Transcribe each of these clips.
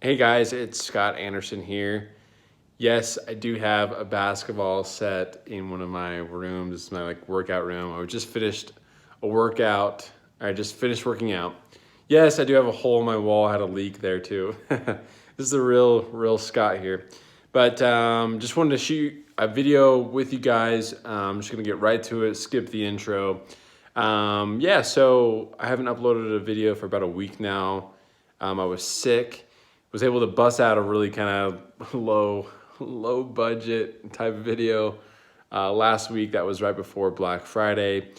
Hey guys, it's Scott Anderson here. Yes, I do have a basketball set in one of my rooms. It's my workout room. I just finished a workout. I just finished working out. Yes, I do have a hole in my wall. I had a leak there too. This is the real Scott here. But just wanted to shoot a video with you guys. I'm just gonna get right to it. Skip the intro. So I haven't uploaded a video for about a week now. I was sick. Was able to bust out a really kind of low budget type of video last week. That was right before Black Friday,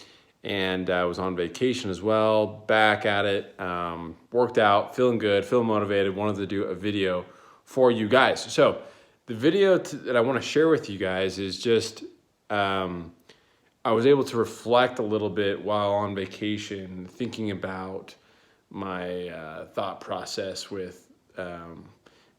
and I was on vacation as well. Back at it, worked out, feeling good, feeling motivated. Wanted to do a video for you guys. So the video that I want to share with you guys is just I was able to reflect a little bit while on vacation, thinking about my thought process with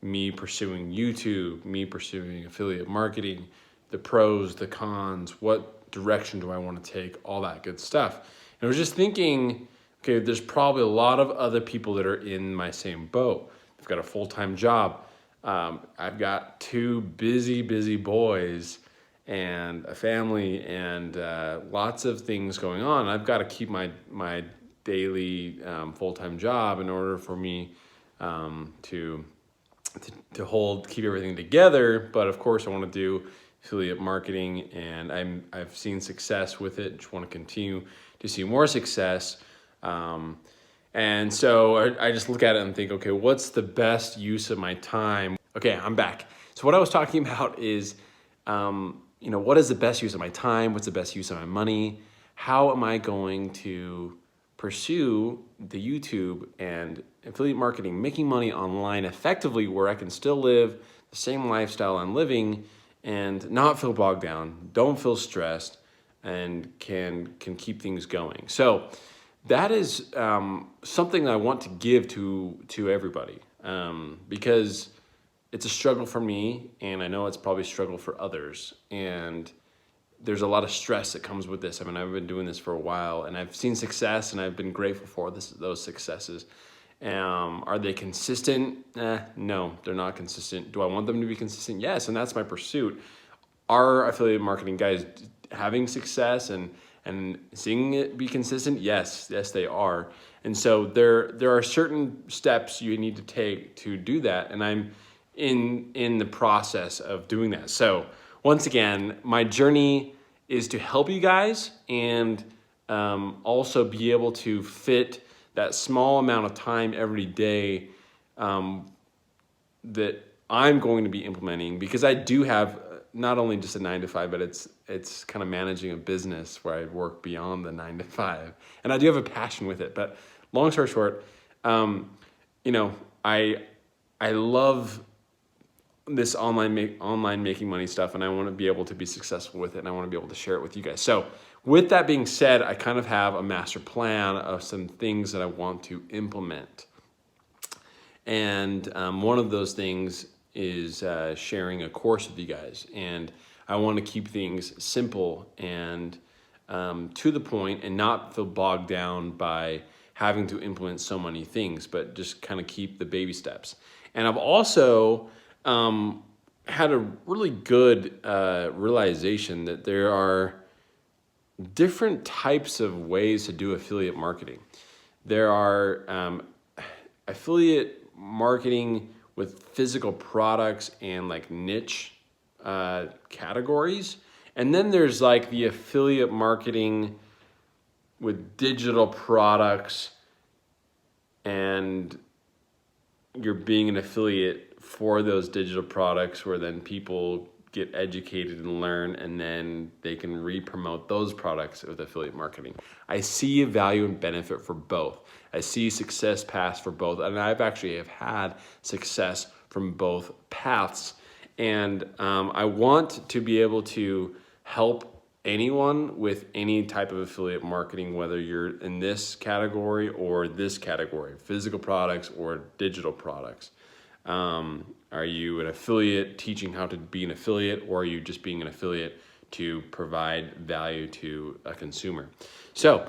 me pursuing YouTube, me pursuing affiliate marketing, the pros, the cons, what direction do I want to take, all that good stuff. And I was just thinking, okay, there's probably a lot of other people that are in my same boat. I've got a full-time job. I've got two busy boys and a family and lots of things going on. I've got to keep my daily full-time job in order for me to keep everything together. But of course I want to do affiliate marketing, and I've seen success with it. Just want to continue to see more success. And so I just look at it and think, okay, what's the best use of my time? Okay, I'm back. So what I was talking about is, what is the best use of my time? What's the best use of my money? How am I going to pursue the YouTube and affiliate marketing, making money online effectively, where I can still live the same lifestyle I'm living and not feel bogged down, don't feel stressed, and can keep things going. So that is something I want to give to everybody, because it's a struggle for me, and I know it's probably a struggle for others. And there's a lot of stress that comes with this. I mean, I've been doing this for a while, and I've seen success, and I've been grateful for those successes. Are they consistent? No, they're not consistent. Do I want them to be consistent? Yes, and that's my pursuit. Are affiliate marketing guys having success and seeing it be consistent? Yes, they are. And so there are certain steps you need to take to do that, and I'm in the process of doing that. So once again, my journey is to help you guys, and also be able to fit that small amount of time every day that I'm going to be implementing, because I do have not only just a 9-to-5, but it's kind of managing a business where I work beyond the 9-to-5, and I do have a passion with it. But long story short, I love this online making money stuff, and I want to be able to be successful with it, and I want to be able to share it with you guys. So with that being said, I kind of have a master plan of some things that I want to implement. And one of those things is sharing a course with you guys. And I want to keep things simple and to the point, and not feel bogged down by having to implement so many things, but just kind of keep the baby steps. And I've also had a really good realization that there are different types of ways to do affiliate marketing. There are affiliate marketing with physical products and niche categories. And then there's the affiliate marketing with digital products, and you're being an affiliate for those digital products, where then people get educated and learn, and then they can re-promote those products with affiliate marketing. I see a value and benefit for both. I see success paths for both, and I've actually had success from both paths. And I want to be able to help anyone with any type of affiliate marketing, whether you're in this category or this category, physical products or digital products. Are you an affiliate teaching how to be an affiliate, or are you just being an affiliate to provide value to a consumer? So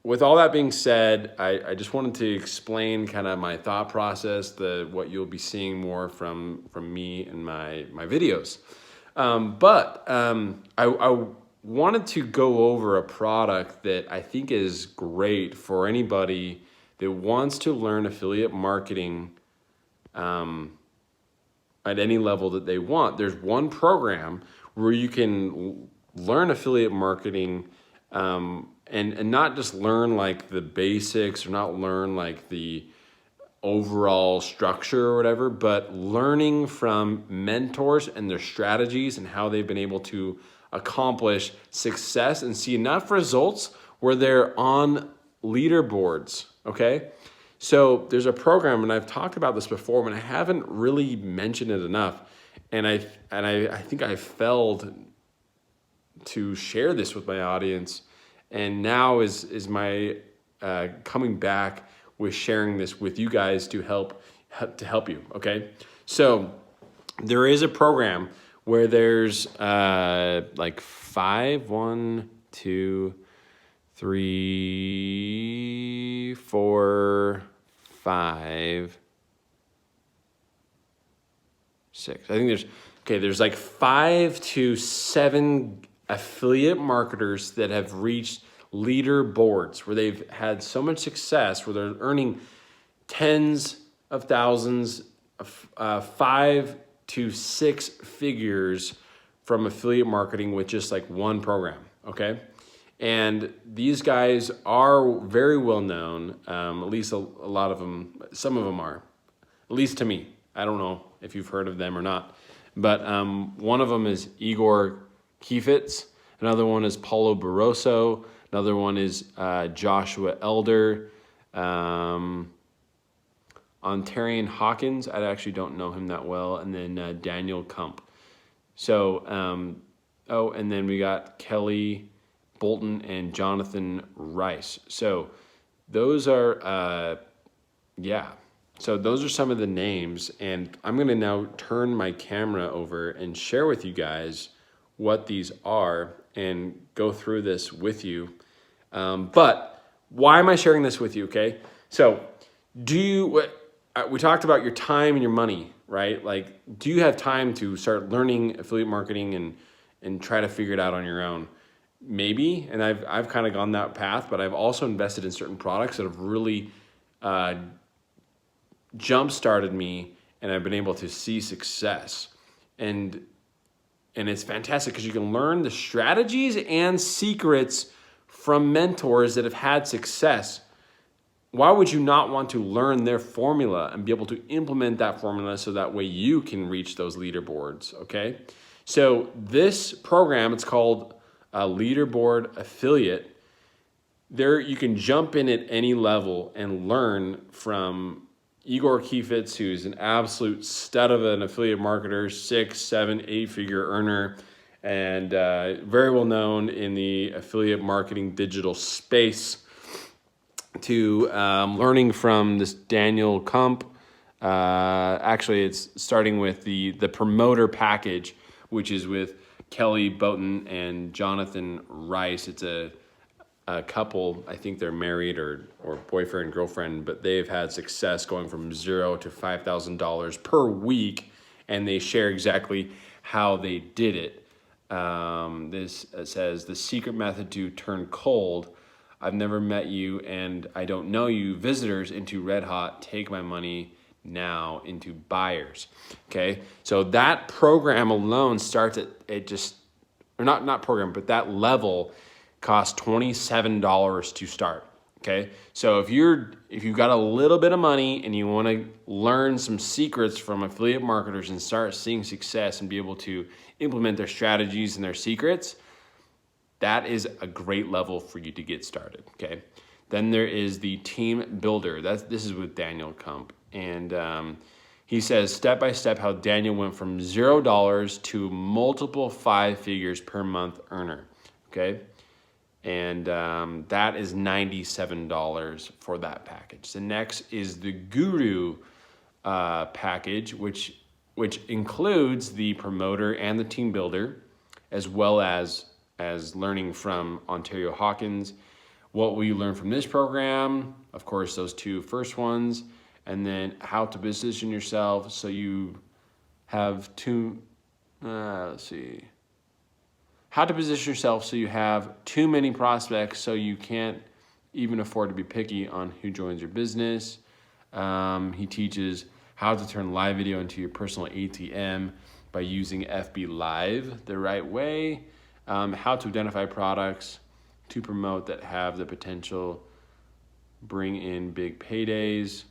with all that being said, I just wanted to explain kind of my thought process, what you'll be seeing more from me and my videos. I wanted to go over a product that I think is great for anybody that wants to learn affiliate marketing at any level that they want. There's one program where you can learn affiliate marketing and not just learn like the basics or not learn like the overall structure or whatever, but learning from mentors and their strategies and how they've been able to accomplish success and see enough results where they're on leaderboards, okay? So there's a program, and I've talked about this before, but I haven't really mentioned it enough. And I think I failed to share this with my audience. And now is my coming back with sharing this with you guys to help you, okay? So there is a program where there's like 5, 1, 2, 3, 4, 5, 6. I think there's like 5 to 7 affiliate marketers that have reached leaderboards where they've had so much success where they're earning tens of thousands of 5 to 6 figures from affiliate marketing with just like one program, okay? And these guys are very well known, at least a lot of them, some of them are, at least to me. I don't know if you've heard of them or not, but one of them is Igor Kifitz, another one is Paulo Barroso, another one is Joshua Elder, Ontarian Hawkins, I actually don't know him that well, and then Daniel Kump. So, and then we got Kelly Bolton and Jonathan Rice. So those are, so those are some of the names, and I'm going to now turn my camera over and share with you guys what these are and go through this with you. But why am I sharing this with you, okay? So we talked about your time and your money, right? Like, do you have time to start learning affiliate marketing and try to figure it out on your own? Maybe, and I've kind of gone that path, but I've also invested in certain products that have really jump-started me, and I've been able to see success. And it's fantastic because you can learn the strategies and secrets from mentors that have had success. Why would you not want to learn their formula and be able to implement that formula so that way you can reach those leaderboards, okay? So this program, it's called Leaderboard Affiliate. There you can jump in at any level and learn from Igor Kifitz, who's an absolute stud of an affiliate marketer, 6, 7, 8-figure earner, and very well known in the affiliate marketing digital space, to learning from this Daniel Kump. Actually, it's starting with the promoter package, which is with Kelly Bolton and Jonathan Rice. It's a couple, I think they're married or boyfriend, girlfriend, but they've had success going from $0 to $5,000 per week, and they share exactly how they did it. This says, the secret method to turn cold. I've never met you and I don't know you. Visitors into red hot, take my money now into buyers. Okay, so that program alone starts at just, or not program, but that level costs $27 to start. Okay, so if you've got a little bit of money and you want to learn some secrets from affiliate marketers and start seeing success and be able to implement their strategies and their secrets, that is a great level for you to get started. Okay, then there is the team builder. This is with Daniel Kump, and he says step by step how Daniel went from $0 to multiple 5 figures per month earner. Okay. And that is $97 for that package. The next is the Guru package, which includes the promoter and the team builder, as well as learning from Ontario Hawkins, what will you learn from this program? Of course, those two first ones. And then how to position yourself so you have how to position yourself so you have too many prospects so you can't even afford to be picky on who joins your business. He teaches how to turn live video into your personal ATM by using FB Live the right way. How to identify products to promote that have the potential bring in big paydays.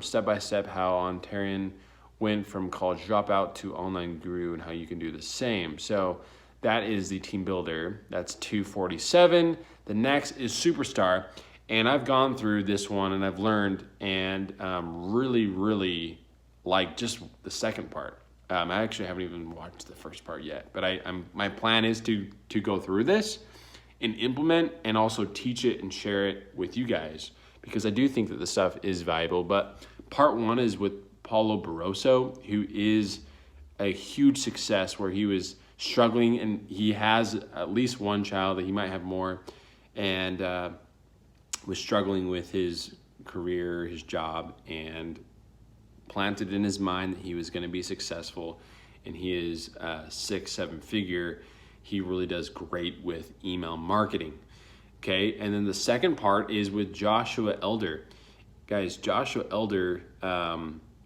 Step-by-step how Ontarian went from college dropout to online guru and how you can do the same. So that is the team builder. That's 247. The next is Superstar. And I've gone through this one and I've learned and really like just the second part. I actually haven't even watched the first part yet, but my plan is to go through this and implement and also teach it and share it with you guys, because I do think that the stuff is valuable. But part one is with Paulo Barroso, who is a huge success where he was struggling and he has at least one child, that he might have more, and was struggling with his career, his job, and planted in his mind that he was going to be successful, and he is 6-7 figure. He really does great with email marketing. Okay, and then the second part is with Joshua Elder. Guys, Joshua Elder,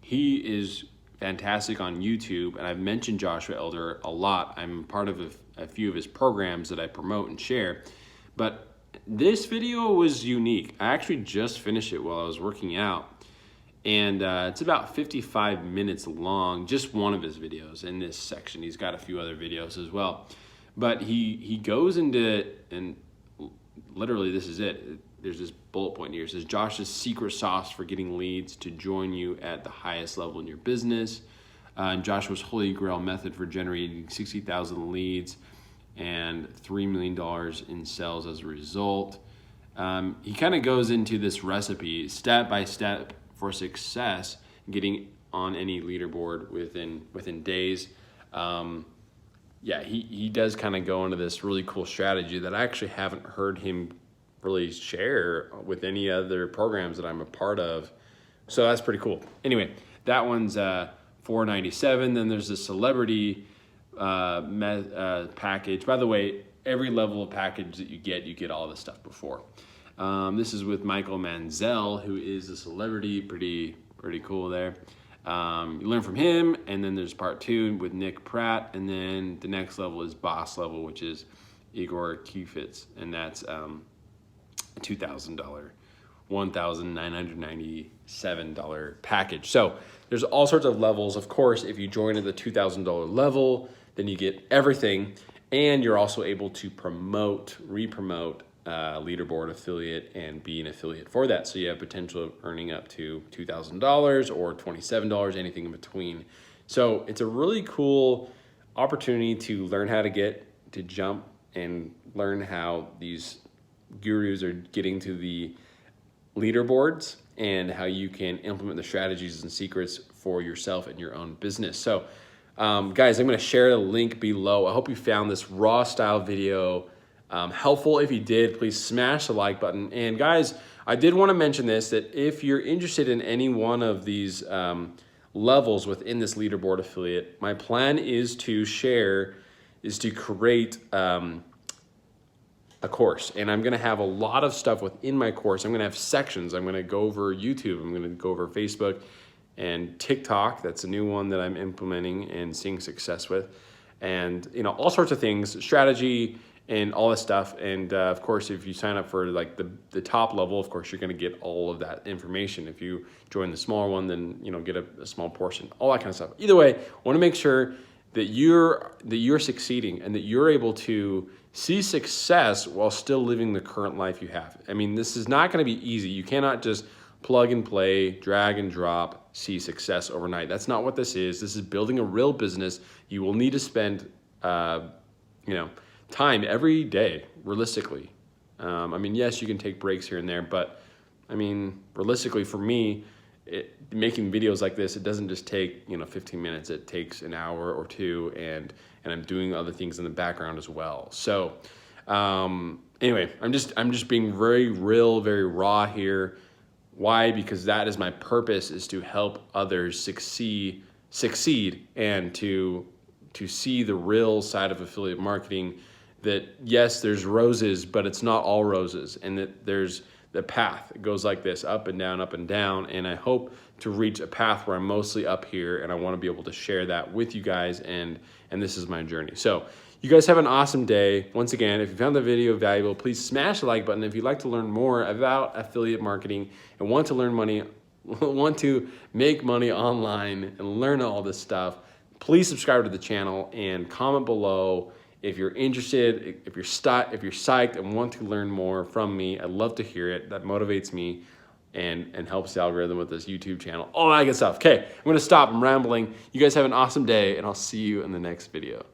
he is fantastic on YouTube, and I've mentioned Joshua Elder a lot. I'm part of a few of his programs that I promote and share, but this video was unique. I actually just finished it while I was working out, and it's about 55 minutes long, just one of his videos in this section. He's got a few other videos as well, but he goes into, and literally this is it. There's this bullet point here. It says Josh's secret sauce for getting leads to join you at the highest level in your business. And Joshua's holy grail method for generating 60,000 leads and $3 million in sales as a result. He kind of goes into this recipe step by step for success, getting on any leaderboard within days. He does kind of go into this really cool strategy that I actually haven't heard him really share with any other programs that I'm a part of. So that's pretty cool. Anyway, that one's $497. Then there's the celebrity package. By the way, every level of package that you get all this stuff before. This is with Michael Manziel, who is a celebrity. Pretty cool there. You learn from him, and then there's part two with Nick Pratt, and then the next level is boss level, which is Igor Kifitz, and that's $2,000, $1,997 package. So there's all sorts of levels. Of course, if you join at the $2,000 level, then you get everything, and you're also able to re-promote Leaderboard affiliate and be an affiliate for that. So you have potential of earning up to $2,000 or $27, anything in between. So it's a really cool opportunity to learn how to jump and learn how these gurus are getting to the leaderboards and how you can implement the strategies and secrets for yourself and your own business. So guys, I'm going to share the link below. I hope you found this raw style video helpful. If you did, please smash the like button. And guys, I did want to mention this, that if you're interested in any one of these levels within this Leaderboard affiliate, my plan is to create a course. And I'm going to have a lot of stuff within my course. I'm going to have sections. I'm going to go over YouTube. I'm going to go over Facebook and TikTok. That's a new one that I'm implementing and seeing success with. And, all sorts of things, strategy, and all this stuff. And of course, if you sign up for like the top level, of course, you're going to get all of that information. If you join the smaller one, then get a small portion, all that kind of stuff. Either way, I want to make sure that you're succeeding and that you're able to see success while still living the current life you have. I mean, this is not going to be easy. You cannot just plug and play, drag and drop, see success overnight. That's not what this is. This is building a real business. You will need to spend, time every day, realistically. Yes, you can take breaks here and there, but realistically for me, making videos like this, it doesn't just take 15 minutes. It takes an hour or two, and I'm doing other things in the background as well. So anyway, I'm just being very real, very raw here. Why? Because that is my purpose, is to help others succeed and to see the real side of affiliate marketing, that yes, there's roses, but it's not all roses, and that there's the path. It goes like this, up and down, and I hope to reach a path where I'm mostly up here, and I want to be able to share that with you guys, and this is my journey. So you guys have an awesome day. Once again, if you found the video valuable, please smash the like button. If you'd like to learn more about affiliate marketing and want to make money online and learn all this stuff, please subscribe to the channel and comment below if you're interested, if you're psyched and want to learn more from me. I'd love to hear it. That motivates me and helps the algorithm with this YouTube channel. All that good stuff. Okay, I'm gonna stop. I'm rambling. You guys have an awesome day, and I'll see you in the next video.